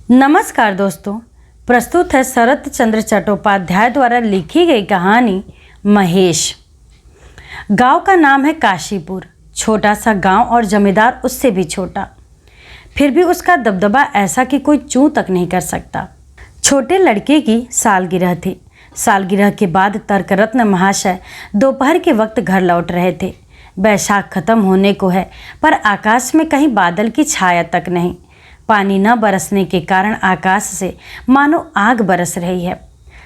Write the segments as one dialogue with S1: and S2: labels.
S1: नमस्कार दोस्तों, प्रस्तुत है शरत चंद्र चट्टोपाध्याय द्वारा लिखी गई कहानी महेश। गांव का नाम है काशीपुर। छोटा सा गांव और जमींदार उससे भी छोटा, फिर भी उसका दबदबा ऐसा कि कोई चूं तक नहीं कर सकता। छोटे लड़के की सालगिरह थी। सालगिरह के बाद तर्करत्न महाशय दोपहर के वक्त घर लौट रहे थे। बैसाख खत्म होने को है, पर आकाश में कहीं बादल की छाया तक नहीं। पानी न बरसने के कारण आकाश से मानो आग बरस रही है।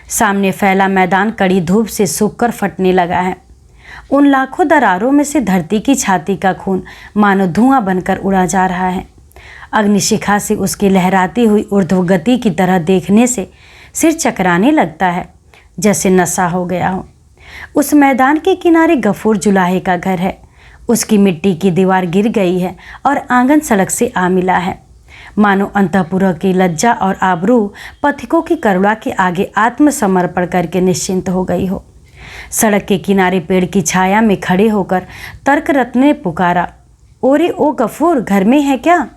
S1: सामने फैला मैदान कड़ी धूप से सूखकर फटने लगा है। उन लाखों दरारों में से धरती की छाती का खून मानो धुआं बनकर उड़ा जा रहा है। अग्निशिखा से उसकी लहराती हुई ऊर्ध्वगति की तरह देखने से सिर चकराने लगता है, जैसे नशा हो गया हो। उस मैदान के किनारे गफूर जुलाहे का घर है। उसकी मिट्टी की दीवार गिर गई है और आंगन सड़क से आ मिला है। मानो अंतःपुर की लज्जा और आबरू पथिकों की करुणा के आगे आत्मसमर्पण करके निश्चिंत हो गई हो। सड़क के किनारे पेड़ की छाया में खड़े होकर तर्करत्न ने पुकारा, ओरे ओ गफूर, घर में है क्या?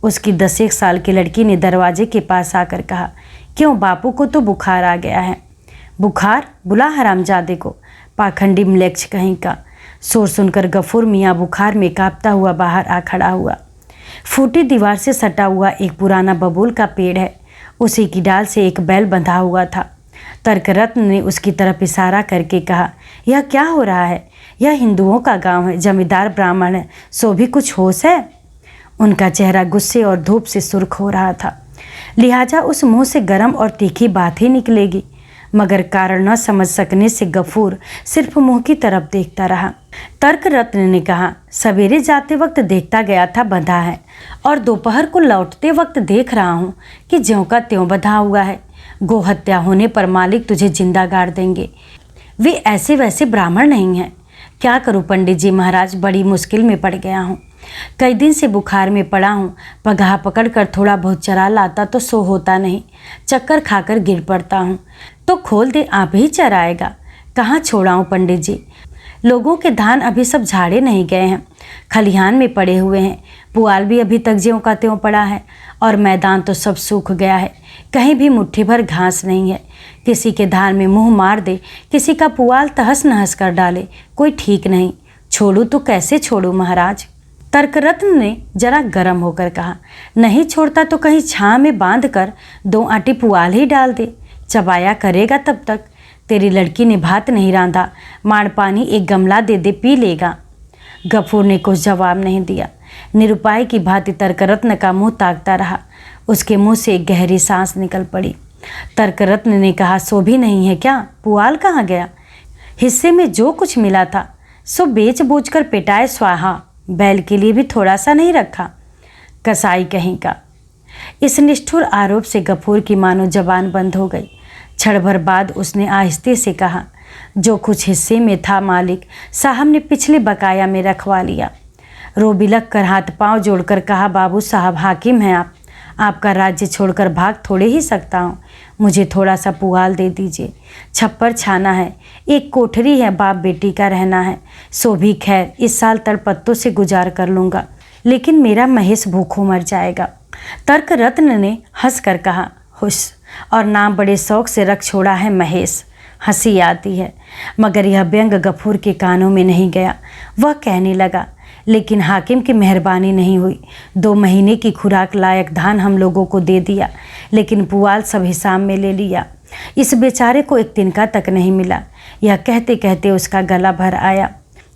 S1: उसकी 10 साल की लड़की ने दरवाजे के पास आकर कहा, क्यों, बापू को तो बुखार आ गया है। बुखार? बुला हरामजादे को, पाखंडी म्लेच्छ कहीं का। शोर सुनकर गफूर मियाँ बुखार में कांपता हुआ बाहर आ खड़ा हुआ। फूटी दीवार से सटा हुआ एक पुराना बबूल का पेड़ है, उसी की डाल से एक बैल बंधा हुआ था। तर्करत्न ने उसकी तरफ इशारा करके कहा, यह क्या हो रहा है? यह हिंदुओं का गांव है, जमींदार ब्राह्मण है, सो भी कुछ होश है? उनका चेहरा गुस्से और धूप से सुर्ख हो रहा था, लिहाजा उस मुंह से गर्म और तीखी बात ही निकलेगी। मगर कारण न समझ सकने से गफूर सिर्फ मुंह की तरफ देखता रहा। तर्करत्न ने कहा, सवेरे जाते वक्त देखता गया था बंधा है, और दोपहर को लौटते वक्त देख रहा हूँ कि ज्यों का त्यों बंधा हुआ है। गोहत्या होने पर मालिक तुझे जिंदा गाड़ देंगे। वे ऐसे वैसे ब्राह्मण नहीं हैं। क्या करूँ पंडित जी महाराज, बड़ी मुश्किल में पड़ गया हूँ। कई दिन से बुखार में पड़ा हूँ। पगहा पकड़ कर थोड़ा बहुत चरा लाता तो सो होता नहीं, चक्कर खाकर गिर पड़ता हूँ। तो खोल दे, आप ही चराएगा। कहाँ छोड़ाऊँ पंडित जी? लोगों के धान अभी सब झाड़े नहीं गए हैं, खलिहान में पड़े हुए हैं। पुआल भी अभी तक ज्यों का त्यों पड़ा है, और मैदान तो सब सूख गया है। कहीं भी मुट्ठी भर घास नहीं है। किसी के धान में मुंह मार दे, किसी का पुआल तहस नहस कर डाले, कोई ठीक नहीं। छोड़ूँ तो कैसे छोड़ूँ महाराज? तर्करत्न ने जरा गर्म होकर कहा, नहीं छोड़ता तो कहीं छां में बांध कर 2 आटी पुआल ही डाल दे, चबाया करेगा तब तक। तेरी लड़की ने भात नहीं रांधा, माड़ पानी एक गमला दे दे, पी लेगा। गफूर ने कुछ जवाब नहीं दिया। निरुपाय की भांति तर्करत्न का मुंह ताकता रहा। उसके मुंह से एक गहरी सांस निकल पड़ी। तर्करत्न ने कहा, सो भी नहीं है क्या? पुआल कहाँ गया? हिस्से में जो कुछ मिला था सो बेच बूझ कर पिटाए स्वाहा। बैल के लिए भी थोड़ा सा नहीं रखा, कसाई कहीं का। इस निष्ठुर आरोप से गफूर की मानो जबान बंद हो गई। क्षण भर बाद उसने आहिस्ते से कहा, जो कुछ हिस्से में था मालिक साहब ने पिछले बकाया में रखवा लिया। रो बिलख कर हाथ पांव जोड़कर कहा, बाबू साहब, हाकिम हैं आप, आपका राज्य छोड़कर भाग थोड़े ही सकता हूँ। मुझे थोड़ा सा पुआल दे दीजिए। छप्पर छाना है, एक कोठरी है, बाप बेटी का रहना है, सो भी खैर इस साल तड़पत्तों से गुजार कर लूँगा, लेकिन मेरा महेश भूखों मर जाएगा। तर्करत्न ने हंस कर कहा, हुश, और नाम बड़े शौक से रख छोड़ा है महेश। हंसी आती है, मगर यह व्यंग गफूर के कानों में नहीं गया। वह कहने लगा, लेकिन हाकिम की मेहरबानी नहीं हुई। 2 महीने की खुराक लायक धान हम लोगों को दे दिया, लेकिन पुआल सब हिसाब में ले लिया। इस बेचारे को एक तिनका तक नहीं मिला। यह कहते कहते उसका गला भर आया।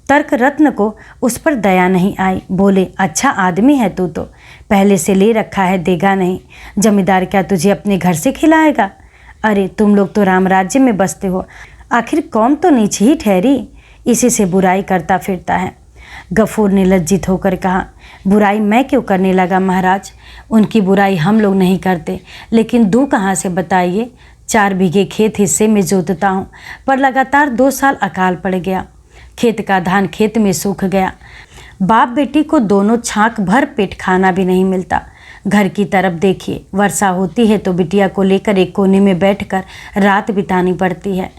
S1: तर्करत्न को उस पर दया नहीं आई। बोले, अच्छा आदमी है तू तो, पहले से ले रखा है, देगा नहीं। जमींदार क्या तुझे अपने घर से खिलाएगा? अरे तुम लोग तो राम राज्य में बसते हो, आखिर कौन तो नीच ही ठहरी, इसी से बुराई करता फिरता है। गफूर ने लज्जित होकर कहा, बुराई मैं क्यों करने लगा महाराज? उनकी बुराई हम लोग नहीं करते, लेकिन दूँ कहाँ से बताइए? 4 बीघे खेत हिस्से में जोतता हूँ, पर लगातार 2 साल अकाल पड़ गया। खेत का धान खेत में सूख गया। बाप बेटी को दोनों छाक भर पेट खाना भी नहीं मिलता। घर की तरफ देखिए, वर्षा होती है तो बिटिया को लेकर एक कोने में बैठकर रात बितानी पड़ती है।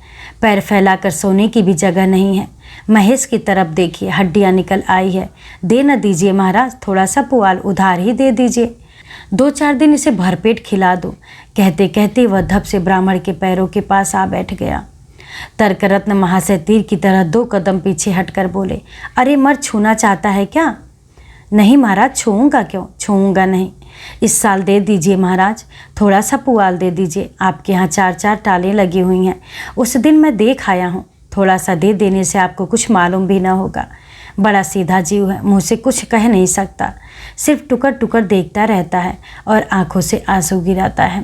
S1: पैर फैलाकर सोने की भी जगह नहीं है। महेश की तरफ देखिए, हड्डियां निकल आई है। दे न दीजिए महाराज, थोड़ा सा पुआल उधार ही दे दीजिए। 2-4 दिन इसे भरपेट खिला दो। कहते कहते वह धप से ब्राह्मण के पैरों के पास आ बैठ गया। तर्करत्न महाशय तीर की तरह 2 कदम पीछे हटकर बोले, अरे मर्द छूना चाहता है क्या? नहीं महाराज, छूऊंगा क्यों? छूऊंगा नहीं। इस साल दे दीजिए महाराज, थोड़ा सा पुआल दे दीजिए। आपके यहाँ 4-4 टालें लगी हुई हैं, उस दिन मैं देख आया हूँ। थोड़ा सा दे देने से आपको कुछ मालूम भी ना होगा। बड़ा सीधा जीव है, मुँह से कुछ कह नहीं सकता, सिर्फ टुकर टुकर देखता रहता है और आंखों से आंसू गिराता है।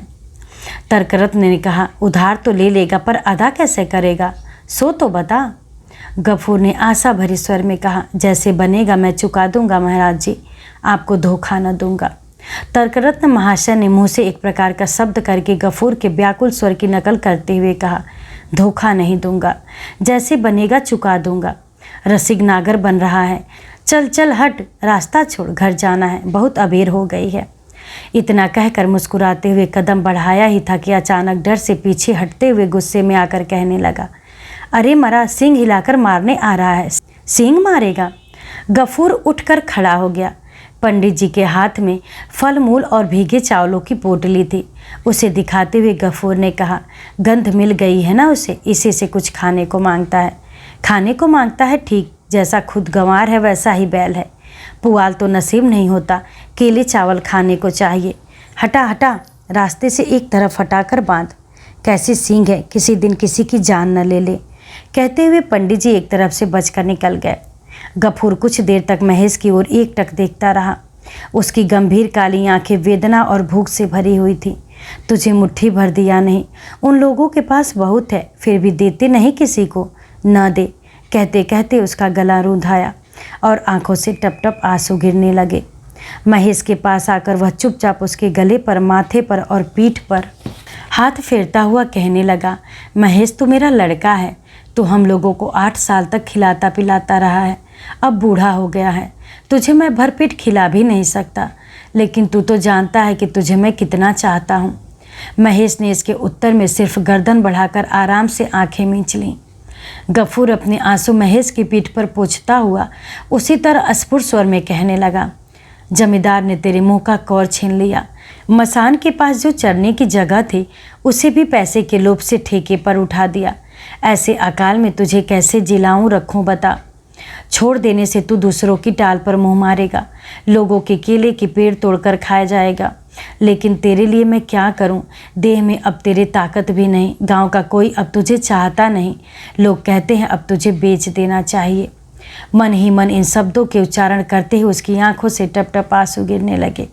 S1: तर्करत्न ने कहा, उधार तो ले लेगा पर अदा कैसे करेगा, सो तो बता। गफूर ने आशा भरी स्वर में कहा, जैसे बनेगा मैं चुका दूंगा महाराज जी, आपको धोखा न दूंगा। तर्करत्न महाशय ने मुँह से एक प्रकार का शब्द करके गफूर के व्याकुल स्वर की नकल करते हुए कहा, धोखा नहीं दूंगा, जैसे बनेगा चुका दूंगा। रसिक नागर बन रहा है, चल चल हट, रास्ता छोड़, घर जाना है, बहुत अबेर हो गई है। इतना कहकर मुस्कुराते हुए कदम बढ़ाया ही था कि अचानक डर से पीछे हटते हुए गुस्से में आकर कहने लगा, अरे मरा, सींग हिलाकर मारने आ रहा है, सींग मारेगा? गफूर उठकर खड़ा हो गया। पंडित जी के हाथ में फल मूल और भीगे चावलों की पोटली थी। उसे दिखाते हुए गफूर ने कहा, गंध मिल गई है ना उसे, इसी से कुछ खाने को मांगता है। खाने को मांगता है? ठीक, जैसा खुद गंवार है वैसा ही बैल है। पुआल तो नसीब नहीं होता, केले चावल खाने को चाहिए। हटा हटा, रास्ते से एक तरफ हटाकर बांध। कैसी सींग है, किसी दिन किसी की जान न ले ले। कहते हुए पंडित जी एक तरफ से बचकर निकल गए। गफूर कुछ देर तक महेश की ओर एकटक देखता रहा। उसकी गंभीर काली आंखें वेदना और भूख से भरी हुई थी। तुझे मुट्ठी भर दिया नहीं, उन लोगों के पास बहुत है, फिर भी देते नहीं किसी को, न दे। कहते कहते उसका गला रूंधाया और आंखों से टप टप आंसू गिरने लगे। महेश के पास आकर वह चुपचाप उसके गले पर, माथे पर और पीठ पर हाथ फेरता हुआ कहने लगा, महेश तू मेरा लड़का है, तू हम लोगों को 8 साल तक खिलाता पिलाता रहा है, अब बूढ़ा हो गया है, तुझे मैं भरपेट खिला भी नहीं सकता, लेकिन तू तो जानता है कि तुझे मैं कितना चाहता हूँ। महेश ने इसके उत्तर में सिर्फ गर्दन बढ़ाकर आराम से आंखें मींच लीं। गफूर अपने आंसू महेश की पीठ पर पोंछता हुआ उसी तरह अस्फुट स्वर में कहने लगा, जमींदार ने तेरे मुंह का कौर छीन लिया। मसान के पास जो चरने की जगह थी उसे भी पैसे के लोभ से ठेके पर उठा दिया। ऐसे अकाल में तुझे कैसे जिलाऊं रखूं बता। छोड़ देने से तू दूसरों की टाल पर मुंह मारेगा, लोगों के केले के पेड़ तोड़कर खाया जाएगा, लेकिन तेरे लिए मैं क्या करूं? देह में अब तेरे ताकत भी नहीं, गांव का कोई अब तुझे चाहता नहीं, लोग कहते हैं अब तुझे बेच देना चाहिए। मन ही मन इन शब्दों के उच्चारण करते ही उसकी आंखों से टप टप आंसू गिरने लगे।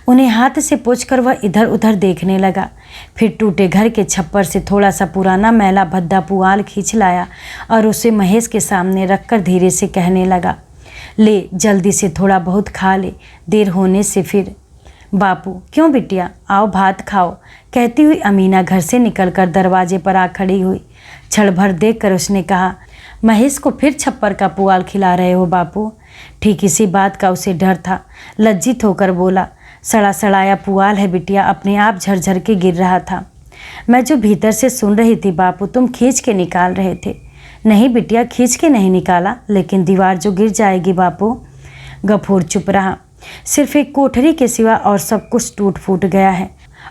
S1: उन्हें हाथ से पोंछकर वह इधर उधर देखने लगा। फिर टूटे घर के छप्पर से थोड़ा सा पुराना मैला भद्दा पुआल खींच लाया और उसे महेश के सामने रखकर धीरे से कहने लगा, ले जल्दी से थोड़ा बहुत खा ले, देर होने से फिर। बापू, क्यों बिटिया, आओ भात खाओ, कहती हुई अमीना घर से निकलकर दरवाजे पर आ खड़ी हुई। क्षण भर देखकर उसने कहा, महेश को फिर छप्पर का पुआल खिला रहे हो बापू? ठीक इसी बात का उसे डर था। लज्जित होकर बोला, सड़ा सड़ाया पुआल है बिटिया, अपने आप झरझर के गिर रहा था। मैं जो भीतर से सुन रही थी बापू, तुम खींच के निकाल रहे थे। नहीं बिटिया, खींच के नहीं निकाला, लेकिन दीवार जो गिर जाएगी बापू। गफूर चुप रहा। सिर्फ एक कोठरी के सिवा और सब कुछ टूट फूट गया है,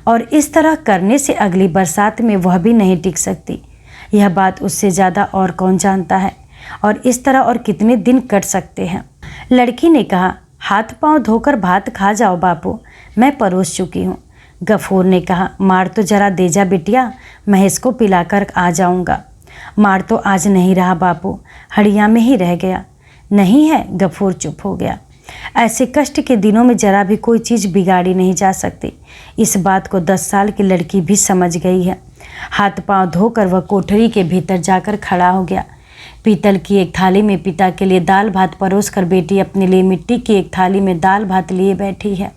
S1: और इस तरह करने से अगली बरसात में वह भी नहीं टिक सकती। यह बात उससे ज़्यादा और कौन जानता है, और इस तरह और कितने दिन कट सकते हैं। लड़की ने कहा, हाथ पांव धोकर भात खा जाओ बापू, मैं परोस चुकी हूँ। गफूर ने कहा, मार तो जरा दे जा बिटिया, महेश को पिलाकर आ जाऊँगा। मार तो आज नहीं रहा बापू, हड़िया में ही रह गया। नहीं है? गफूर चुप हो गया। ऐसे कष्ट के दिनों में जरा भी कोई चीज़ बिगाड़ी नहीं जा सकती। इस बात को 10 साल की लड़की भी समझ गई है। हाथ पांव धोकर वह कोठरी के भीतर जाकर खड़ा हो गया। पीतल की एक थाली में पिता के लिए दाल भात परोसकर बेटी अपने लिए मिट्टी की एक थाली में दाल भात लिए बैठी है।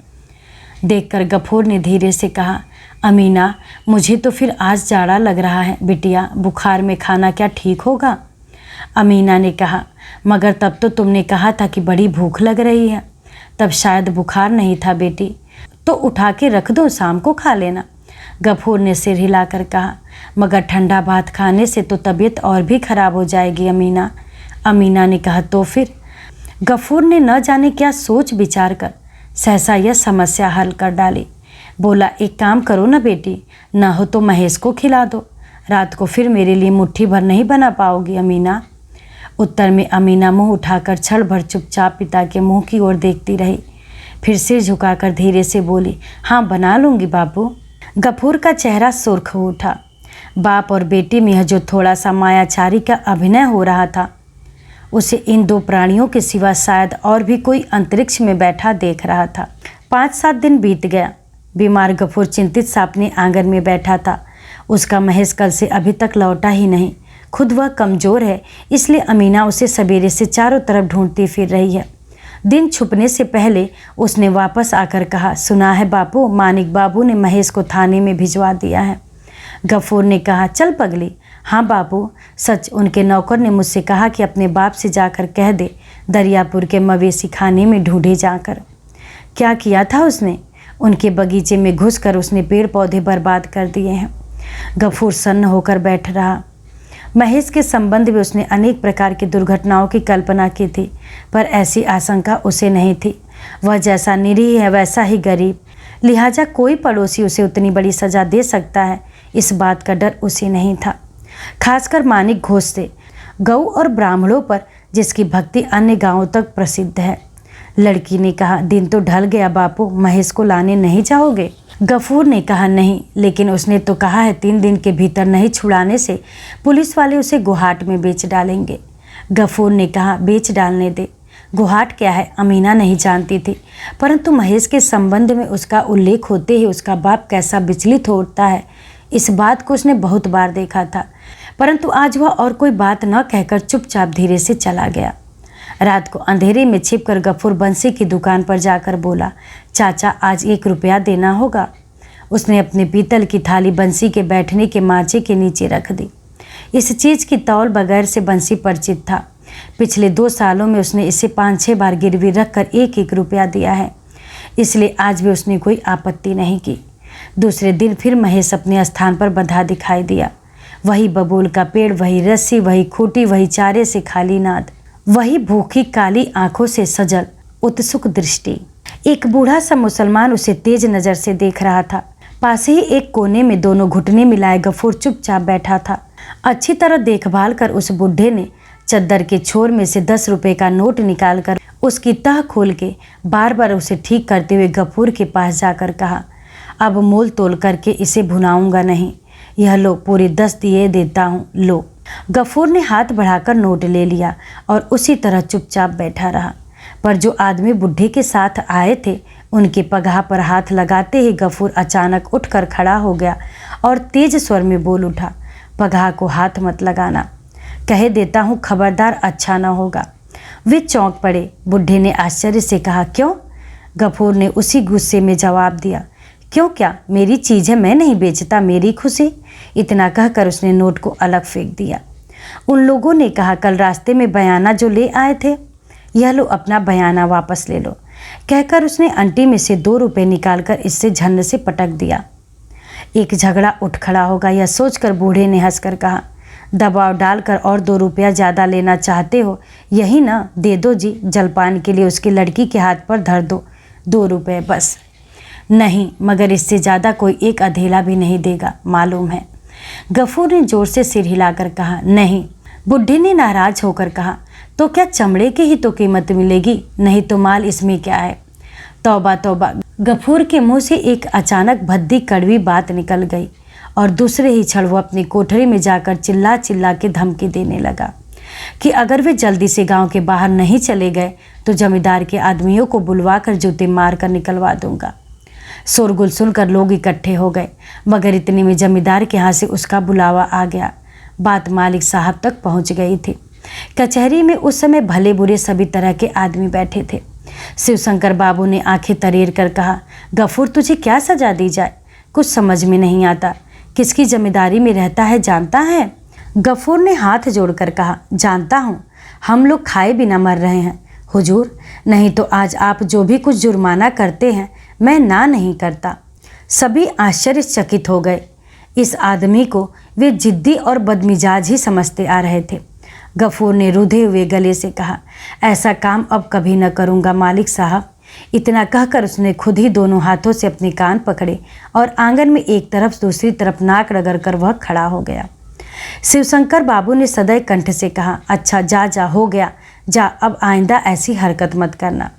S1: देखकर गफूर ने धीरे से कहा, अमीना, मुझे तो फिर आज जाड़ा लग रहा है बिटिया, बुखार में खाना क्या ठीक होगा? अमीना ने कहा, मगर तब तो तुमने कहा था कि बड़ी भूख लग रही है। तब शायद बुखार नहीं था बेटी, तो उठा के रख दो, शाम को खा लेना। गफूर ने सिर हिलाकर कहा, मगर ठंडा भात खाने से तो तबीयत और भी खराब हो जाएगी अमीना। अमीना ने कहा, तो फिर? गफूर ने न जाने क्या सोच विचार कर सहसा यह समस्या हल कर डाली। बोला, एक काम करो ना बेटी, ना हो तो महेश को खिला दो, रात को फिर मेरे लिए मुट्ठी भर नहीं बना पाओगी अमीना। उत्तर में अमीना मुंह उठाकर क्षण भर चुपचाप पिता के मुंह की ओर देखती रही, फिर सिर झुकाकर धीरे से बोली, हाँ बना लूँगी बाबू। गफूर का चेहरा सुर्ख हो उठा। बाप और बेटी में यह जो थोड़ा सा मायाचारी का अभिनय हो रहा था, उसे इन दो प्राणियों के सिवा शायद और भी कोई अंतरिक्ष में बैठा देख रहा था। 5-7 दिन बीत गया। बीमार गफूर चिंतित सा अपने आंगन में बैठा था। उसका महेश कल से अभी तक लौटा ही नहीं। खुद वह कमज़ोर है, इसलिए अमीना उसे सवेरे से चारों तरफ ढूंढती फिर रही है। दिन छुपने से पहले उसने वापस आकर कहा, सुना है बापू, मानिक बाबू ने महेश को थाने में भिजवा दिया है। गफूर ने कहा, चल पगली। हाँ बापू, सच उनके नौकर ने मुझसे कहा कि अपने बाप से जाकर कह दे दरियापुर के मवेशी खाने में ढूंढे जाकर। क्या किया था उसने? उनके बगीचे में घुसकर उसने पेड़ पौधे बर्बाद कर दिए हैं। गफूर सन्न होकर बैठ रहा। महेश के संबंध में उसने अनेक प्रकार की दुर्घटनाओं की कल्पना की थी, पर ऐसी आशंका उसे नहीं थी। वह जैसा निरीह है वैसा ही गरीब, लिहाजा कोई पड़ोसी उसे उतनी बड़ी सज़ा दे सकता है, इस बात का डर उसे नहीं था। खासकर मानिक घोष से, गौ और ब्राह्मणों पर जिसकी भक्ति अन्य गांवों तक प्रसिद्ध है। लड़की ने कहा, दिन तो ढल गया बापू, महेश को लाने नहीं जाओगे? गफूर ने कहा, नहीं, लेकिन उसने तो कहा है 3 दिन के भीतर नहीं छुड़ाने से पुलिस वाले उसे गुहाट में बेच डालेंगे। गफूर ने कहा, बेच डालने दे। गुहाट क्या है अमीना नहीं जानती थी, परंतु महेश के संबंध में उसका उल्लेख होते ही उसका बाप कैसा विचलित होता है, इस बात को उसने बहुत बार देखा था। परंतु आज वह और कोई बात न कहकर चुपचाप धीरे से चला गया। रात को अंधेरे में छिपकर गफूर बंसी की दुकान पर जाकर बोला, चाचा आज 1 रुपया देना होगा। उसने अपने पीतल की थाली बंसी के बैठने के माचे के नीचे रख दी। इस चीज़ की तौल बगैर से बंसी परिचित था। पिछले 2 सालों में उसने इसे 5-6 बार गिरवी रखकर 1-1 रुपया दिया है, इसलिए आज भी उसने कोई आपत्ति नहीं की। दूसरे दिन फिर महेश अपने स्थान पर बंधा दिखाई दिया। वही बबूल का पेड़, वही रस्सी, वही खूंटी, वही चारे से खाली नाद, वही भूखी काली आंखों से सजल उत्सुक दृष्टि। एक बूढ़ा सा मुसलमान उसे तेज नज़र से देख रहा था। पास ही एक कोने में दोनों घुटने मिलाए गफूर चुपचाप बैठा था। अच्छी तरह देखभाल कर उस बूढ़े ने चद्दर के छोर में से 10 रुपए का नोट निकालकर उसकी तह खोल के बार बार उसे ठीक करते हुए गफूर के पास जाकर कहा, अब मोल तोल करके इसे भुनाऊंगा नहीं, यह लो पूरे 10 दिए देता हूँ, लो। गफूर ने हाथ बढ़ाकर नोट ले लिया और उसी तरह चुपचाप बैठा रहा। पर जो आदमी बुढ़े के साथ आए थे, उनके पगहा पर हाथ लगाते ही गफूर अचानक उठकर खड़ा हो गया और तेज स्वर में बोल उठा, पगहा को हाथ मत लगाना, कह देता हूँ खबरदार, अच्छा न होगा। वे चौंक पड़े। बुढ़े ने आश्चर्य से कहा, क्यों? गफूर ने उसी गुस्से में जवाब दिया, क्यों क्या, मेरी चीज़ है, मैं नहीं बेचता, मेरी खुशी। इतना कहकर उसने नोट को अलग फेंक दिया। उन लोगों ने कहा, कल रास्ते में बयाना जो ले आए थे, यह लो अपना बयाना वापस ले लो, कहकर उसने अंटी में से 2 रुपए निकालकर इससे झन्न से पटक दिया। एक झगड़ा उठ खड़ा होगा, यह सोचकर बूढ़े ने हंसकर कहा, दबाव डालकर और 2 रुपया ज़्यादा लेना चाहते हो, यही ना, दे दो जी, जलपान के लिए उसकी लड़की के हाथ पर धर दो, 2 रुपये बस। नहीं, मगर इससे ज़्यादा कोई एक अधेला भी नहीं देगा, मालूम है। गफूर ने जोर से सिर हिलाकर कहा, नहीं। बुढ़े ने नाराज होकर कहा, तो क्या चमड़े की ही तो कीमत मिलेगी, नहीं तो माल इसमें क्या है। तौबा तौबा, गफूर के मुंह से एक अचानक भद्दी कड़वी बात निकल गई और दूसरे ही क्षण वो अपनी कोठरी में जाकर चिल्ला चिल्ला के धमकी देने लगा कि अगर वे जल्दी से गांव के बाहर नहीं चले गए तो जमींदार के आदमियों को बुलवा कर जूते मार कर निकलवा दूंगा। शोरगुल सुनकर लोग इकट्ठे हो गए, मगर इतने में जमींदार के यहाँ से उसका बुलावा आ गया। बात मालिक साहब तक पहुँच गई थी। कचहरी में उस समय भले बुरे सभी तरह के आदमी बैठे थे। शिवशंकर बाबू ने आंखें तरेर कर कहा, गफूर तुझे क्या सजा दी जाए, कुछ समझ में नहीं आता, किसकी जमींदारी में रहता है जानता है? गफूर ने हाथ जोड़कर कहा, जानता हूँ, हम लोग खाए बिना मर रहे हैं हुजूर, नहीं तो आज आप जो भी कुछ जुर्माना करते हैं मैं ना नहीं करता। सभी आश्चर्यचकित हो गए। इस आदमी को वे जिद्दी और बदमिजाज ही समझते आ रहे थे। गफूर ने रुधे हुए गले से कहा, ऐसा काम अब कभी न करूँगा मालिक साहब, इतना कहकर उसने खुद ही दोनों हाथों से अपने कान पकड़े और आंगन में एक तरफ दूसरी तरफ नाक रगड़ कर वह खड़ा हो गया। शिवशंकर बाबू ने सदैव कंठ से कहा, अच्छा जा जा, हो गया, जा, अब आइंदा ऐसी हरकत मत करना।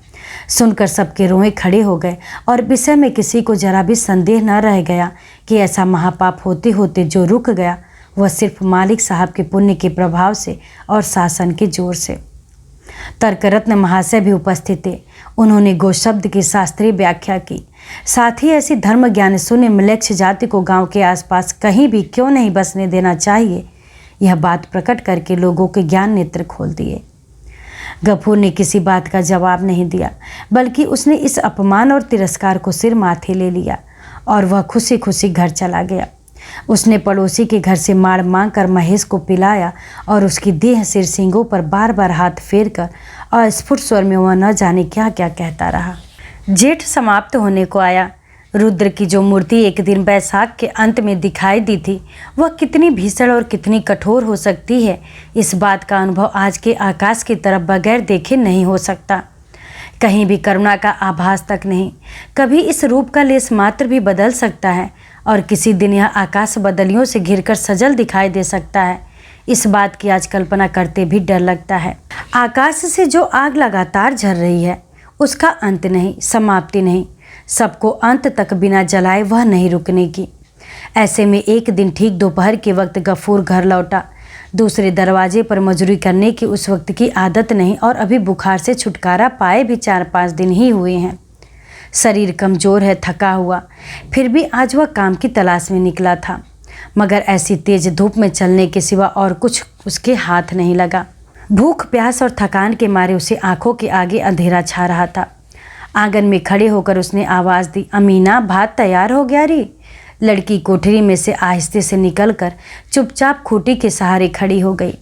S1: सुनकर सबके रोए खड़े हो गए और विषय में किसी को जरा भी संदेह न रह गया कि ऐसा महापाप होते होते जो रुक गया वह सिर्फ मालिक साहब के पुण्य के प्रभाव से और शासन के जोर से। तर्करत्न महाशय भी उपस्थित थे। उन्होंने गो शब्द की शास्त्रीय व्याख्या की। साथ ही ऐसी धर्म ज्ञान शून्य म्लेच्छ जाति को गांव के आसपास कहीं भी क्यों नहीं बसने देना चाहिए, यह बात प्रकट करके लोगों के ज्ञान नेत्र खोल दिए। गफूर ने किसी बात का जवाब नहीं दिया, बल्कि उसने इस अपमान और तिरस्कार को सिर माथे ले लिया और वह खुशी खुशी घर चला गया। उसने पड़ोसी के घर से माड़ मांग कर महेश को पिलाया और उसकी देह सिर सींगों पर बार बार हाथ फेर कर अस्फुट स्वर में वह न जाने क्या क्या कहता रहा। जेठ समाप्त होने को आया। रुद्र की जो मूर्ति एक दिन बैसाख के अंत में दिखाई दी थी वह कितनी भीषण और कितनी कठोर हो सकती है, इस बात का अनुभव आज के आकाश की तरफ बगैर देखे नहीं हो सकता। कहीं भी करुणा का आभास तक नहीं। कभी इस रूप का लेस मात्र भी बदल सकता है और किसी दिन यह आकाश बदलियों से घिरकर सजल दिखाई दे सकता है। इस बात की आज कल्पना करते भी डर लगता है। आकाश से जो आग लगातार झर रही है उसका अंत नहीं, समाप्ति नहीं, सबको अंत तक बिना जलाए वह नहीं रुकने की। ऐसे में एक दिन ठीक दोपहर के वक्त गफूर घर लौटा। दूसरे दरवाजे पर मजदूरी करने की उस वक्त की आदत नहीं और अभी बुखार से छुटकारा पाए भी 4-5 दिन ही हुए हैं। शरीर कमज़ोर है, थका हुआ, फिर भी आज वह काम की तलाश में निकला था, मगर ऐसी तेज धूप में चलने के सिवा और कुछ उसके हाथ नहीं लगा। भूख, प्यास और थकान के मारे उसे आंखों के आगे अंधेरा छा रहा था। आंगन में खड़े होकर उसने आवाज़ दी, अमीना, भात तैयार हो गया री। लड़की कोठरी में से आहिस्ते से निकलकर चुपचाप खूंटी के सहारे खड़ी हो गई।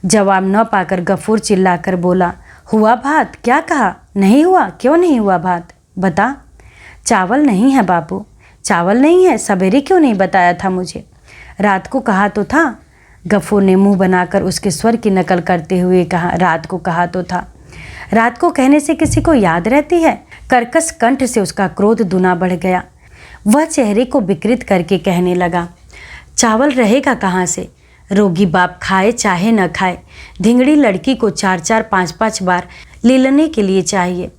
S1: जवाब न पाकर गफूर चिल्लाकर बोला, हुआ भात? क्या कहा? नहीं हुआ? क्यों नहीं हुआ भात? बता। चावल नहीं है बापू। चावल नहीं है? सवेरे क्यों नहीं बताया था मुझे? रात को कहा तो था। गफूर ने मुंह बनाकर उसके स्वर की नकल करते हुए कहा, रात को कहा तो था। रात को कहने से किसी को याद रहती है? कर्कश कंठ से उसका क्रोध दुना बढ़ गया। वह चेहरे को विकृत करके कहने लगा, चावल रहेगा कहाँ से? रोगी बाप खाए चाहे न खाए, धिंगड़ी लड़की को 4-4, 5-5 बार लीलने के लिए चाहिए।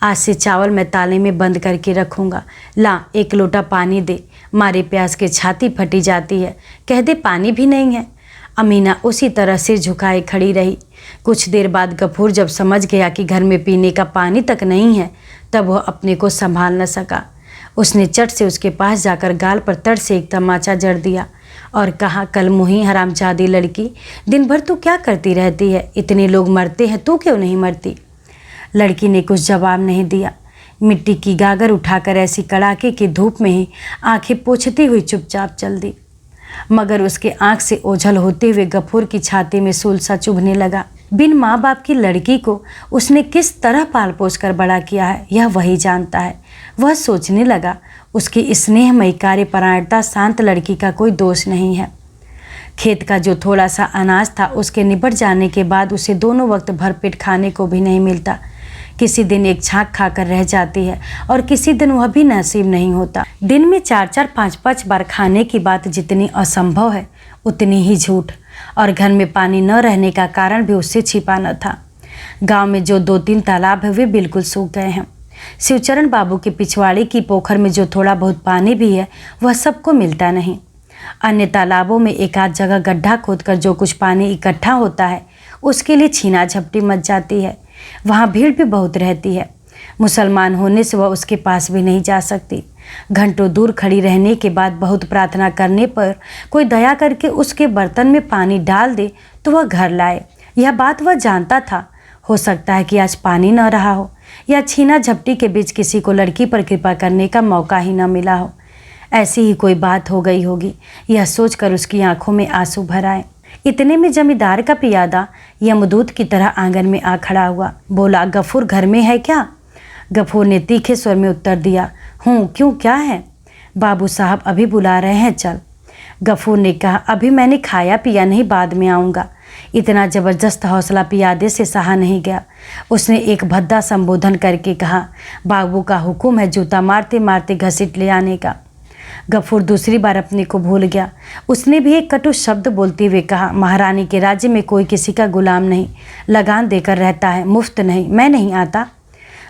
S1: आज से चावल मैं ताले में बंद करके रखूँगा। ला, एक लोटा पानी दे, मारे प्यास के छाती फटी जाती है। कह दे पानी भी नहीं है। अमीना उसी तरह सिर झुकाए खड़ी रही। कुछ देर बाद गफूर जब समझ गया कि घर में पीने का पानी तक नहीं है, तब वह अपने को संभाल न सका। उसने चट से उसके पास जाकर गाल पर तड़ से एक तमाचा जड़ दिया और कहा, कल मुही हरामजादी लड़की, दिन भर तू क्या करती रहती है? इतने लोग मरते हैं, तू क्यों नहीं मरती? लड़की ने कुछ जवाब नहीं दिया। मिट्टी की गागर उठाकर ऐसी कड़ाके की धूप में ही आंखें पोंछती हुई चुपचाप चल दी। मगर उसके आंख से ओझल होते हुए गफूर की छाती में सूल सा चुभने लगा। बिन माँ बाप की लड़की को उसने किस तरह पाल पोस कर बड़ा किया है यह वही जानता है। वह सोचने लगा, उसकी स्नेहमयी कार्यपरायणता शांत लड़की का कोई दोष नहीं है। खेत का जो थोड़ा सा अनाज था उसके निबट जाने के बाद उसे दोनों वक्त भरपेट खाने को भी नहीं मिलता। किसी दिन एक छाक खाकर रह जाती है और किसी दिन वह भी नसीब नहीं होता। दिन में 4-4, 5-5 बार खाने की बात जितनी असंभव है उतनी ही झूठ, और घर में पानी न रहने का कारण भी उससे छिपा न था। गांव में जो 2-3 तालाब है वे बिल्कुल सूख गए हैं। शिवचरण बाबू की पिछवाड़ी की पोखर में जो थोड़ा बहुत पानी भी है वह सबको मिलता नहीं। अन्य तालाबों में एक आध जगह गड्ढा खोदकर जो कुछ पानी इकट्ठा होता है उसके लिए छीना झपटी मच जाती है। वहाँ भीड़ भी बहुत रहती है। मुसलमान होने से वह उसके पास भी नहीं जा सकती। घंटों दूर खड़ी रहने के बाद बहुत प्रार्थना करने पर कोई दया करके उसके बर्तन में पानी डाल दे तो वह घर लाए। यह बात वह जानता था। हो सकता है कि आज पानी न रहा हो या छीना झपटी के बीच किसी को लड़की पर कृपा करने का मौका ही न मिला हो। ऐसी ही कोई बात हो गई होगी, यह सोचकर उसकी आंखों में आंसू भर आए। इतने में जमींदार का पियादा यमदूत की तरह आंगन में आ खड़ा हुआ। बोला, गफूर घर में है क्या? गफूर ने तीखे स्वर में उत्तर दिया, हूँ, क्यों, क्या है? बाबू साहब अभी बुला रहे हैं, चल। गफूर ने कहा, अभी मैंने खाया पिया नहीं, बाद में आऊँगा। इतना जबरदस्त हौसला पियादे से सहा नहीं गया। उसने एक भद्दा संबोधन करके कहा, बाबू का हुक्म है जूता मारते मारते घसीट ले आने का। गफूर दूसरी बार अपने को भूल गया। उसने भी एक कटु शब्द बोलते हुए कहा, महारानी के राज्य में कोई किसी का गुलाम नहीं, लगान देकर रहता है, मुफ्त नहीं। मैं नहीं आता।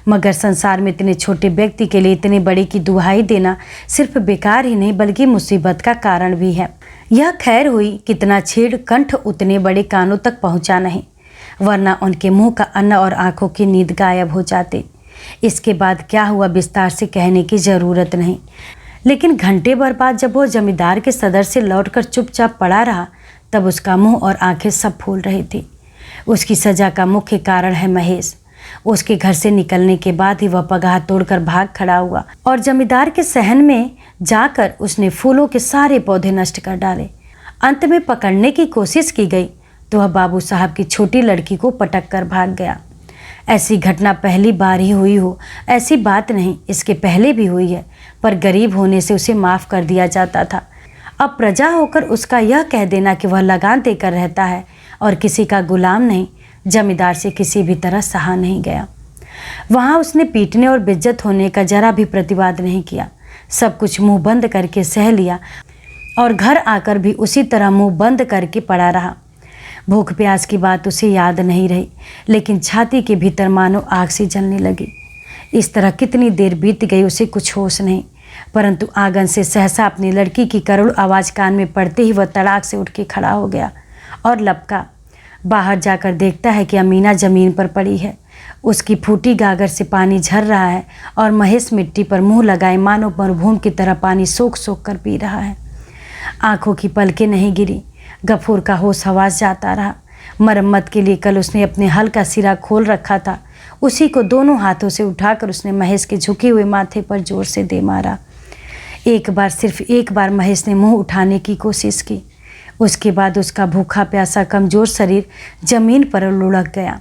S1: मगर संसार में इतने छोटे व्यक्ति के लिए इतने बड़े की दुहाई देना सिर्फ बेकार ही नहीं बल्कि मुसीबत का कारण भी है। यह खैर हुई, कितना छेड़ कंठ उतने बड़े कानों तक पहुंचा नहीं, वरना उनके मुंह का अन्न और आंखों की नींद गायब हो जाते। इसके बाद क्या हुआ विस्तार से कहने की ज़रूरत नहीं, लेकिन घंटे भर बाद जब वो जमींदार के सदर से लौटकर चुपचाप पड़ा रहा तब उसका मुंह और आंखें सब फूल रही थी। उसकी सजा का मुख्य कारण है महेश। उसके घर से निकलने के बाद ही वह पगार तोड़कर भाग खड़ा हुआ और जमींदार के सहन में जाकर उसने फूलों के सारे पौधे नष्ट कर डाले। अंत में पकड़ने की कोशिश की गई तो वह बाबू साहब की छोटी लड़की को पटक कर भाग गया। ऐसी घटना पहली बार ही हुई हो ऐसी बात नहीं, इसके पहले भी हुई है, पर गरीब होने से उसे माफ़ कर दिया जाता था। अब प्रजा होकर उसका यह कह देना कि वह लगान देकर रहता है और किसी का गुलाम नहीं, जमींदार से किसी भी तरह सहा नहीं गया। वहाँ उसने पीटने और बेइज्जत होने का जरा भी प्रतिवाद नहीं किया। सब कुछ मुंह बंद करके सह लिया और घर आकर भी उसी तरह मुंह बंद करके पड़ा रहा। भूख प्यास की बात उसे याद नहीं रही, लेकिन छाती के भीतर मानो आग सी जलने लगी। इस तरह कितनी देर बीत गई उसे कुछ होश नहीं, परंतु आंगन से सहसा अपनी लड़की की करुण आवाज़ कान में पड़ते ही वह तड़ाक से उठ के खड़ा हो गया और लपका। बाहर जाकर देखता है कि अमीना ज़मीन पर पड़ी है। उसकी फूटी गागर से पानी झर रहा है और महेश मिट्टी पर मुंह लगाए मानो मरुभूमि की तरह पानी सोख सोख कर पी रहा है। आंखों की पलकें नहीं गिरी। गफूर का होश हवास जाता रहा। मरम्मत के लिए कल उसने अपने हल का सिरा खोल रखा था, उसी को दोनों हाथों से उठाकर उसने महेश के झुके हुए माथे पर जोर से दे मारा। एक बार, सिर्फ एक बार महेश ने मुंह उठाने की कोशिश की। उसके बाद उसका भूखा प्यासा कमज़ोर शरीर जमीन पर लुढ़क गया।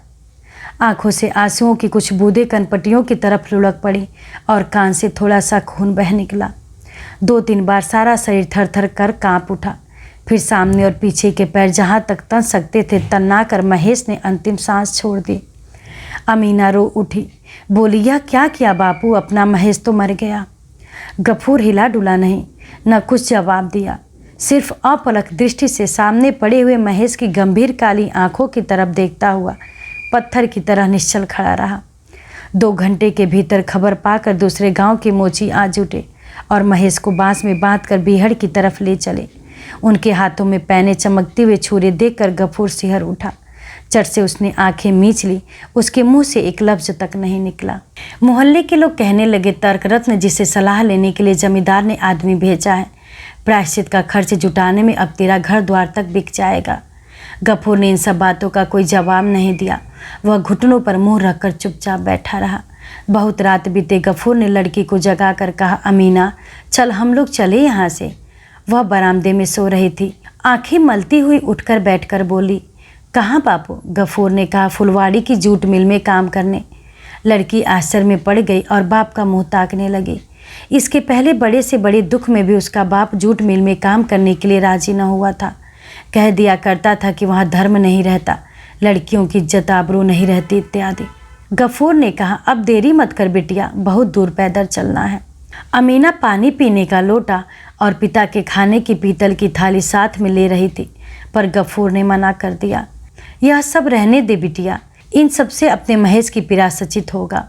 S1: आंखों से आंसुओं की कुछ बूंदें कनपटियों की तरफ लुढ़क पड़ी और कान से थोड़ा सा खून बह निकला। 2-3 बार सारा शरीर थर थर कर काँप उठा। फिर सामने और पीछे के पैर जहाँ तक तन सकते थे तन्ना कर महेश ने अंतिम सांस छोड़ दी। अमीना रो उठी, बोली, यह क्या किया बापू, अपना महेश तो मर गया। गफूर हिला डुला नहीं, न कुछ जवाब दिया, सिर्फ अपलक दृष्टि से सामने पड़े हुए महेश की गंभीर काली आंखों की तरफ देखता हुआ पत्थर की तरह निश्चल खड़ा रहा। 2 घंटे के भीतर खबर पाकर दूसरे गांव के मोची आ जुटे और महेश को बांस में बांधकर बीहड़ की तरफ ले चले। उनके हाथों में पैने चमकते हुए छुरे देखकर गफूर सिहर उठा। चट से उसने आंखें मींच ली। उसके मुंह से एक लफ्ज तक नहीं निकला। मोहल्ले के लोग कहने लगे, तर्क रत्न जिसे सलाह लेने के लिए जमींदार ने आदमी भेजा है, प्रायश्चित का खर्च जुटाने में अब तेरा घर द्वार तक बिक जाएगा। गफूर ने इन सब बातों का कोई जवाब नहीं दिया। वह घुटनों पर मुंह रखकर चुपचाप बैठा रहा। बहुत रात बीते गफूर ने लड़की को जगाकर कहा, अमीना चल हम लोग चले यहाँ से। वह बरामदे में सो रही थी। आंखें मलती हुई उठकर बैठकर बोली, कहाँ बापू? गफूर ने कहा, फुलवाड़ी की जूट मिल में काम करने। लड़की आश्चर्य में पड़ गई और बाप का मुंह ताकने लगी। इसके पहले बड़े से बड़े दुख में भी उसका बाप जूट मिल में काम करने के लिए राजी न हुआ था। कह दिया करता था कि वहाँ धर्म नहीं रहता, लड़कियों की इज्जत आबरू नहीं रहती इत्यादि। गफूर ने कहा, अब देरी मत कर बिटिया, बहुत दूर पैदल चलना है। अमीना पानी पीने का लोटा और पिता के खाने की पीतल की थाली साथ में ले रही थी, पर गफूर ने मना कर दिया। यह सब रहने दे बिटिया, इन सब से अपने महेश की पीड़ा सचित होगा।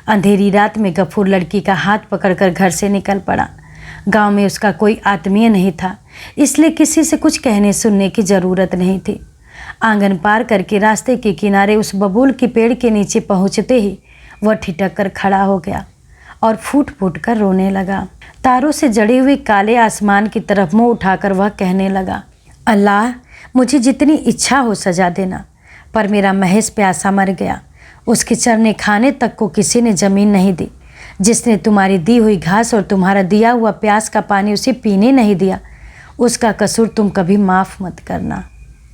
S1: अंधेरी रात में गफूर लड़की का हाथ पकड़कर घर से निकल पड़ा। गांव में उसका कोई आत्मीय नहीं था, इसलिए किसी से कुछ कहने सुनने की ज़रूरत नहीं थी। आंगन पार करके रास्ते के किनारे उस बबूल के पेड़ के नीचे पहुंचते ही वह ठिठक कर खड़ा हो गया और फूट फूट कर रोने लगा। तारों से जड़े हुए काले आसमान की तरफ मुंह उठाकर वह कहने लगा, अल्लाह मुझे जितनी इच्छा हो सजा देना, पर मेरा महेश प्यासा मर गया। उसके चरने खाने तक को किसी ने ज़मीन नहीं दी। जिसने तुम्हारी दी हुई घास और तुम्हारा दिया हुआ प्यास का पानी उसे पीने नहीं दिया, उसका कसूर तुम कभी माफ़ मत करना।